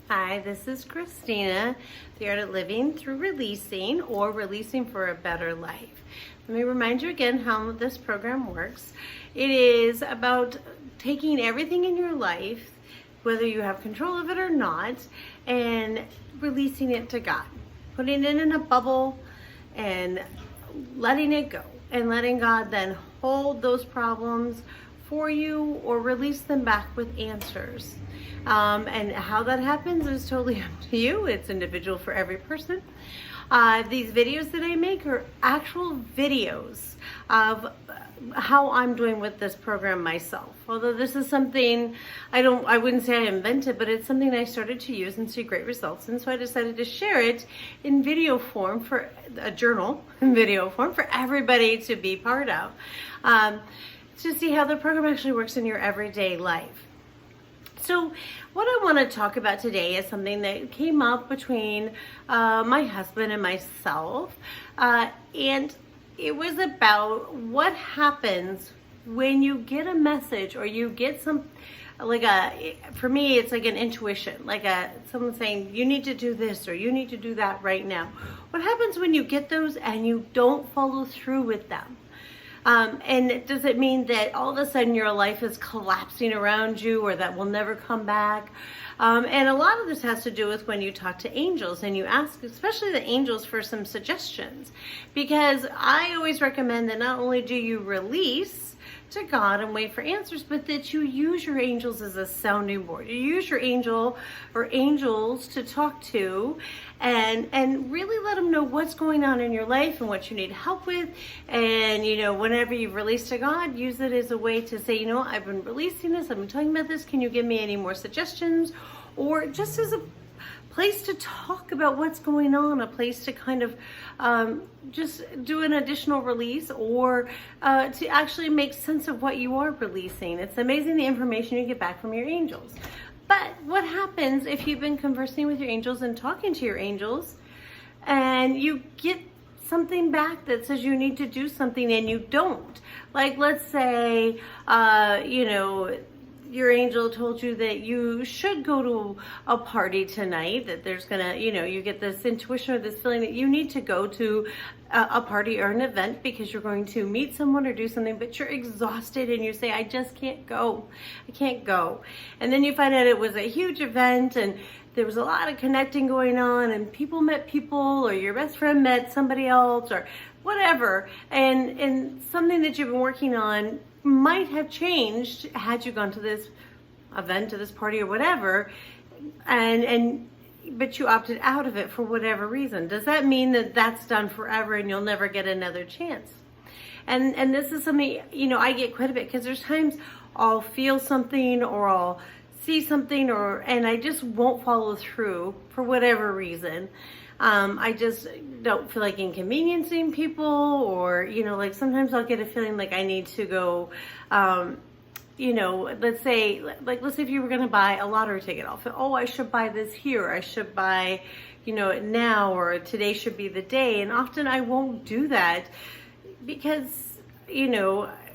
Hi, this is Christina, the Art of Living Through Releasing, or Releasing for a Better Life. Let me remind you again how this program works. It is about taking everything in your life, whether you have control of it or not, and releasing it to God. Putting it in a bubble and letting it go, and letting God then hold those problems for you or release them back with answers. And how that happens is totally up to you. It's individual for every person. These videos that I make are actual videos of how I'm doing with this program myself. Although this is something I wouldn't say I invented, but it's something I started to use and see great results. And so I decided to share it in video form, for a journal in video form, for everybody to be part of, to see how the program actually works in your everyday life. So what I want to talk about today is something that came up between my husband and myself, and it was about what happens when you get a message or you get for me, it's like an intuition, someone saying, you need to do this or you need to do that right now. What happens when you get those and you don't follow through with them? And does it mean that all of a sudden your life is collapsing around you, or that will never come back? And a lot of this has to do with when you talk to angels and you ask, especially the angels, for some suggestions. Because I always recommend that not only do you release to God and wait for answers, but that you use your angels as a sounding board. You use your angel or angels to talk to and really let them know what's going on in your life and what you need help with. And, whenever you've released to God, use it as a way to say, I've been releasing this, I've been talking about this, can you give me any more suggestions? Or just as a place to talk about what's going on, a place to kind of just do an additional release, or to actually make sense of what you are releasing. It's amazing the information you get back from your angels. But what happens if you've been conversing with your angels and talking to your angels and you get something back that says you need to do something and you don't? Like, let's say, your angel told you that you should go to a party tonight, that there's gonna, you get this intuition or this feeling that you need to go to a party or an event because you're going to meet someone or do something, but you're exhausted and you say, I just can't go. I can't go. And then you find out it was a huge event and there was a lot of connecting going on and people met people, or your best friend met somebody else, or whatever. And something that you've been working on might have changed had you gone to this event, to this party or whatever, but you opted out of it for whatever reason. Does that mean that that's done forever and you'll never get another chance? And this is something, I get quite a bit, because there's times I'll feel something or I'll see something and I just won't follow through for whatever reason. I just don't feel like inconveniencing people, or, sometimes I'll get a feeling like I need to go, let's say if you were going to buy a lottery ticket, I'll feel, I should buy this here. I should buy, it now, or today should be the day. And often I won't do that because,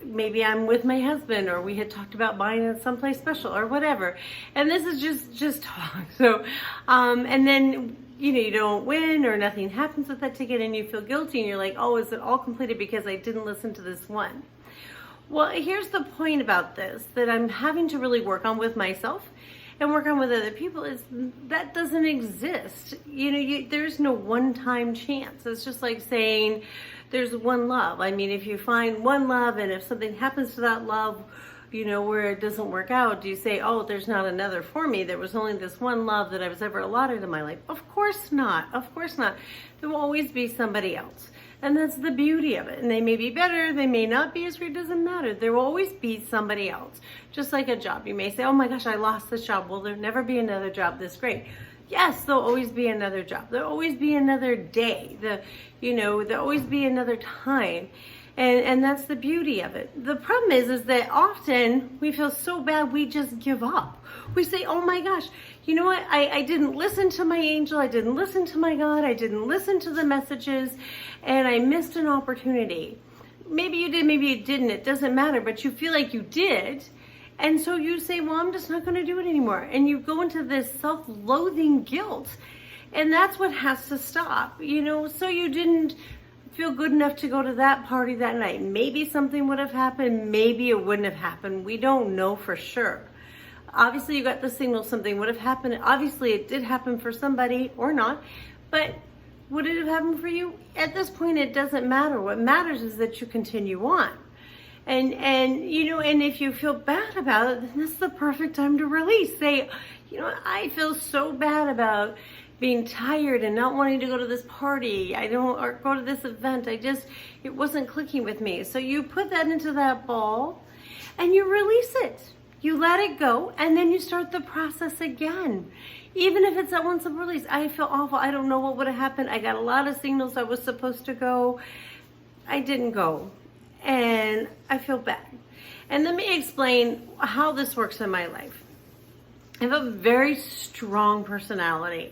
maybe I'm with my husband, or we had talked about buying it someplace special or whatever. And this is just talk. So, and then, you don't win or nothing happens with that ticket and you feel guilty and you're like, is it all completed because I didn't listen to this one? Well, here's the point about this that I'm having to really work on with myself and work on with other people, is that doesn't exist. There's no one-time chance. It's just like saying there's one love. I mean, if you find one love and if something happens to that love, where it doesn't work out, do you say, there's not another for me? There was only this one love that I was ever allotted in my life. Of course not. Of course not. There will always be somebody else. And that's the beauty of it. And they may be better, they may not be as great, it doesn't matter. There will always be somebody else. Just like a job. You may say, oh my gosh, I lost this job. Will there never be another job this great? Yes, there'll always be another job. There'll always be another day. There'll always be another time. And that's the beauty of it. The problem is that often we feel so bad we just give up. We say, oh my gosh, you know what? I didn't listen to my angel. I didn't listen to my God. I didn't listen to the messages, and I missed an opportunity. Maybe you did, maybe you didn't. It doesn't matter, but you feel like you did. And so you say, well, I'm just not going to do it anymore. And you go into this self-loathing guilt. And that's what has to stop, so you didn't feel good enough to go to that party that night. Maybe something would have happened, maybe it wouldn't have happened. We don't know for sure. Obviously, you got the signal something would have happened. Obviously, it did happen for somebody or not, but would it have happened for you? At this point, it doesn't matter. What matters is that you continue on. And if you feel bad about it, then this is the perfect time to release. Say, I feel so bad about being tired and not wanting to go to this party. Or go to this event. It wasn't clicking with me. So you put that into that ball and you release it. You let it go and then you start the process again. Even if it's that one simple release, I feel awful. I don't know what would have happened. I got a lot of signals I was supposed to go. I didn't go. And I feel bad. And let me explain how this works in my life. I have a very strong personality.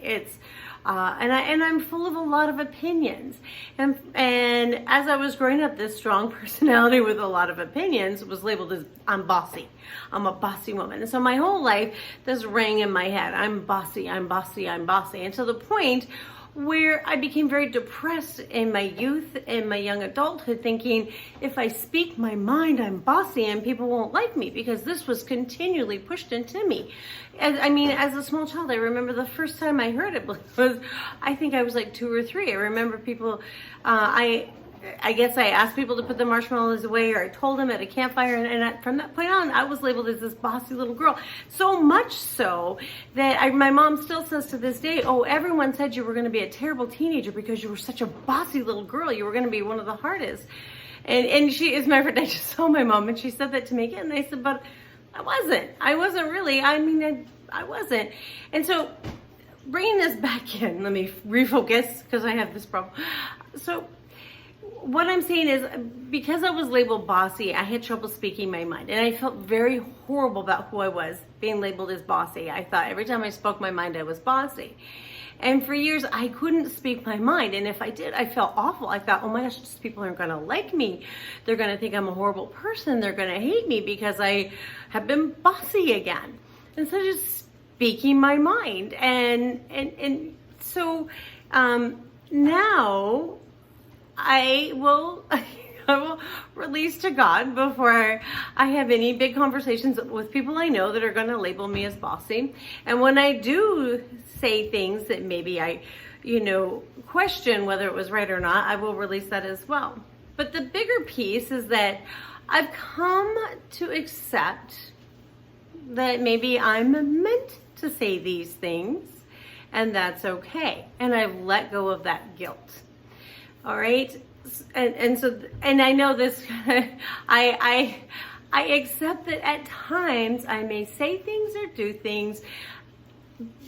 And I'm full of a lot of opinions. And as I was growing up, this strong personality with a lot of opinions was labeled as I'm bossy. I'm a bossy woman. And so my whole life, this rang in my head. I'm bossy, I'm bossy, I'm bossy. And to the point where I became very depressed in my youth and my young adulthood, thinking if I speak my mind, I'm bossy and people won't like me, because this was continually pushed into me. As a small child, I remember the first time I heard it was, I think I was like 2 or 3. I remember people, I guess I asked people to put the marshmallows away, or I told them at a campfire, and from that point on, I was labeled as this bossy little girl. So much so that my mom still says to this day, oh, everyone said you were going to be a terrible teenager because you were such a bossy little girl. You were going to be one of the hardest. And she, as a matter of fact, I just saw my mom, and she said that to me again, and I said, but I wasn't really. I wasn't. And so bringing this back in, let me refocus because I have this problem. So what I'm saying is, because I was labeled bossy, I had trouble speaking my mind. And I felt very horrible about who I was, being labeled as bossy. I thought every time I spoke my mind, I was bossy. And for years, I couldn't speak my mind. And if I did, I felt awful. I thought, oh my gosh, these people aren't going to like me. They're going to think I'm a horrible person. They're going to hate me because I have been bossy again. Instead of just speaking my mind. And so now I will release to God before I have any big conversations with people I know that are going to label me as bossy. And when I do say things that maybe I, question whether it was right or not, I will release that as well. But the bigger piece is that I've come to accept that maybe I'm meant to say these things, and that's okay. And I've let go of that guilt. All right. And I know this, I accept that at times I may say things or do things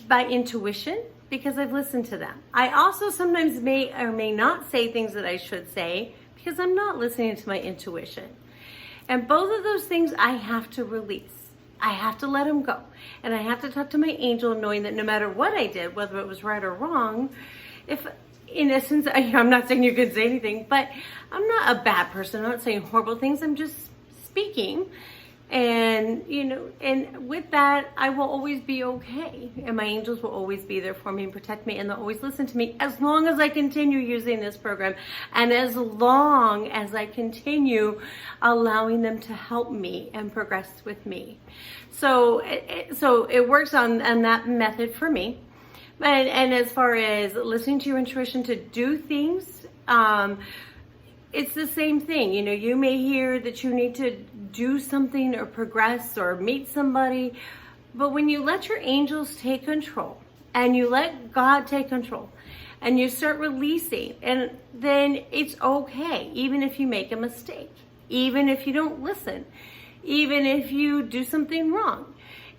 by intuition because I've listened to them. I also sometimes may or may not say things that I should say because I'm not listening to my intuition. And both of those things I have to release. I have to let them go. And I have to talk to my angel, knowing that no matter what I did, whether it was right or wrong, if in essence, I'm not saying you can say anything, but I'm not a bad person. I'm not saying horrible things. I'm just speaking. And, and with that, I will always be okay. And my angels will always be there for me and protect me. And they'll always listen to me as long as I continue using this program. And as long as I continue allowing them to help me and progress with me. So it works on that method for me. And as far as listening to your intuition to do things, it's the same thing. You may hear that you need to do something or progress or meet somebody, but when you let your angels take control and you let God take control and you start releasing, and then it's okay, even if you make a mistake, even if you don't listen, even if you do something wrong.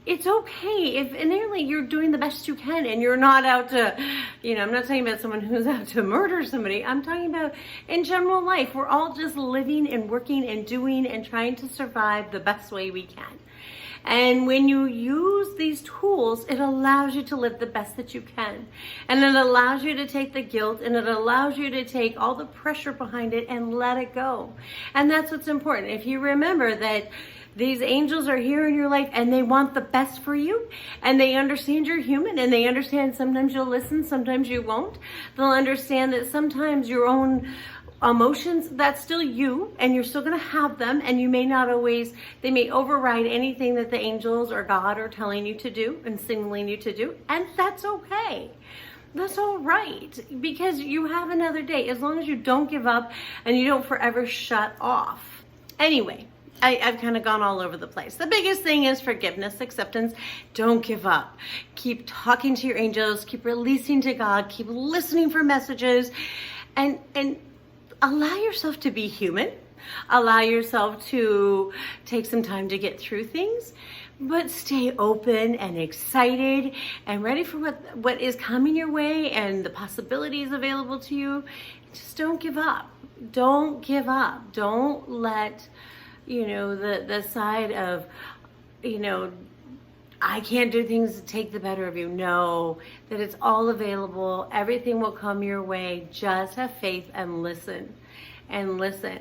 It's okay if inherently you're doing the best you can and you're not out to, I'm not talking about someone who's out to murder somebody. I'm talking about in general life. We're all just living and working and doing and trying to survive the best way we can. And when you use these tools, it allows you to live the best that you can. And it allows you to take the guilt, and it allows you to take all the pressure behind it and let it go. And that's what's important. If you remember that These angels are here in your life and they want the best for you, and they understand you're human, and they understand sometimes you'll listen, sometimes you won't. They'll understand that sometimes your own emotions, that's still you, and you're still going to have them, and you may not always, they may override anything that the angels or God are telling you to do and signaling you to do, and that's okay. That's all right, because you have another day, as long as you don't give up and you don't forever shut off. Anyway, I've kind of gone all over the place. The biggest thing is forgiveness, acceptance. Don't give up. Keep talking to your angels, keep releasing to God, keep listening for messages, and allow yourself to be human. Allow yourself to take some time to get through things, but stay open and excited and ready for what is coming your way and the possibilities available to you. Just don't give up. Don't give up. Don't let, the side of, I can't do things to take the better of you. No, that it's all available. Everything will come your way. Just have faith and listen. And listen.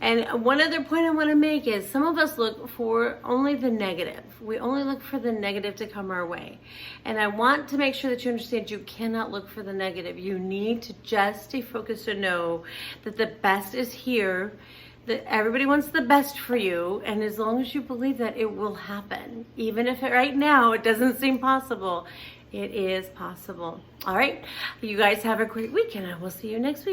And one other point I want to make is some of us look for only the negative. We only look for the negative to come our way. And I want to make sure that you understand you cannot look for the negative. You need to just stay focused to know that the best is here, that everybody wants the best for you, and as long as you believe that, it will happen. Even if right now it doesn't seem possible, it is possible. All right, you guys have a great week, and I will see you next week.